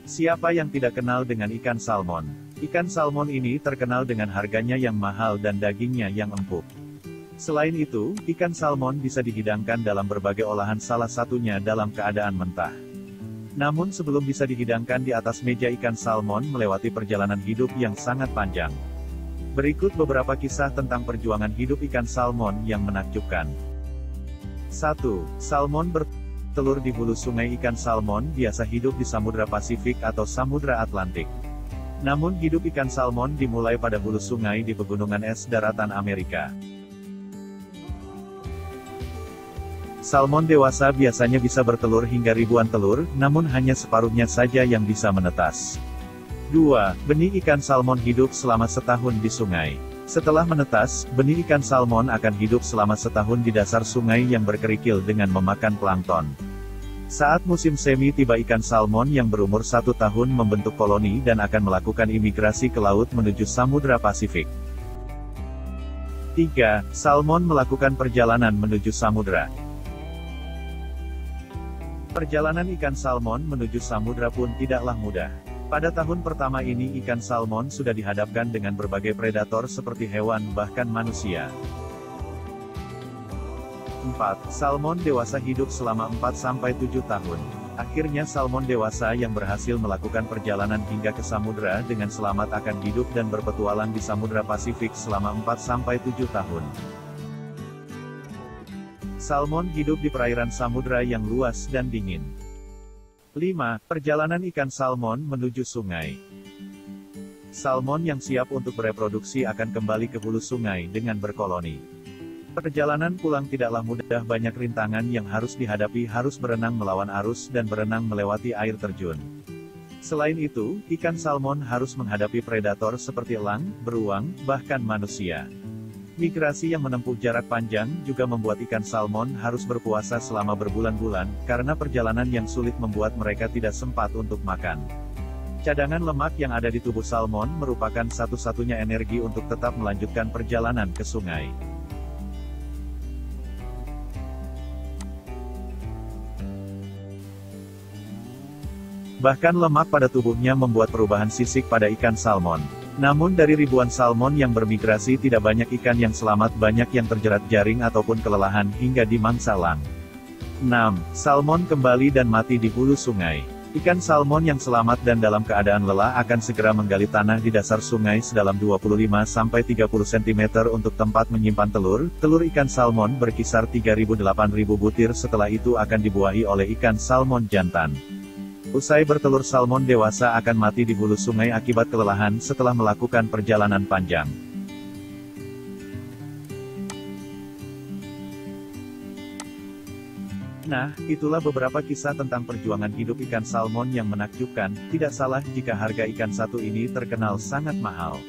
Siapa yang tidak kenal dengan ikan salmon? Ikan salmon ini terkenal dengan harganya yang mahal dan dagingnya yang empuk. Selain itu, ikan salmon bisa dihidangkan dalam berbagai olahan, salah satunya dalam keadaan mentah. Namun sebelum bisa dihidangkan di atas meja, ikan salmon melewati perjalanan hidup yang sangat panjang. Berikut beberapa kisah tentang perjuangan hidup ikan salmon yang menakjubkan. 1. Salmon bertelur di hulu sungai. Ikan salmon biasa hidup di Samudra Pasifik atau Samudra Atlantik. Namun hidup ikan salmon dimulai pada hulu sungai di pegunungan es daratan Amerika. Salmon dewasa biasanya bisa bertelur hingga ribuan telur, namun hanya separuhnya saja yang bisa menetas. 2. Benih ikan salmon hidup selama setahun di sungai. Setelah menetas, benih ikan salmon akan hidup selama setahun di dasar sungai yang berkerikil dengan memakan plankton. Saat musim semi tiba, ikan salmon yang berumur 1 tahun membentuk koloni dan akan melakukan imigrasi ke laut menuju Samudra Pasifik. 3. Salmon melakukan perjalanan menuju samudra. Perjalanan ikan salmon menuju samudra pun tidaklah mudah. Pada tahun pertama ini ikan salmon sudah dihadapkan dengan berbagai predator seperti hewan bahkan manusia. 4. Salmon dewasa hidup selama 4-7 tahun. Akhirnya salmon dewasa yang berhasil melakukan perjalanan hingga ke samudra dengan selamat akan hidup dan berpetualang di Samudra Pasifik selama 4-7 tahun. Salmon hidup di perairan samudra yang luas dan dingin. 5. Perjalanan ikan salmon menuju sungai. Salmon yang siap untuk bereproduksi akan kembali ke hulu sungai dengan berkoloni. Perjalanan pulang tidaklah mudah, banyak rintangan yang harus dihadapi, harus berenang melawan arus dan berenang melewati air terjun. Selain itu, ikan salmon harus menghadapi predator seperti elang, beruang, bahkan manusia. Migrasi yang menempuh jarak panjang juga membuat ikan salmon harus berpuasa selama berbulan-bulan, karena perjalanan yang sulit membuat mereka tidak sempat untuk makan. Cadangan lemak yang ada di tubuh salmon merupakan satu-satunya energi untuk tetap melanjutkan perjalanan ke sungai. Bahkan lemak pada tubuhnya membuat perubahan sisik pada ikan salmon. Namun dari ribuan salmon yang bermigrasi tidak banyak ikan yang selamat, banyak yang terjerat jaring ataupun kelelahan hingga dimangsa elang. 6. Salmon kembali dan mati di hulu sungai. Ikan salmon yang selamat dan dalam keadaan lelah akan segera menggali tanah di dasar sungai sedalam 25-30 cm untuk tempat menyimpan telur. Telur ikan salmon berkisar 3.000-8.000 butir, setelah itu akan dibuahi oleh ikan salmon jantan. Usai bertelur, salmon dewasa akan mati di hulu sungai akibat kelelahan setelah melakukan perjalanan panjang. Nah, itulah beberapa kisah tentang perjuangan hidup ikan salmon yang menakjubkan. Tidak salah jika harga ikan satu ini terkenal sangat mahal.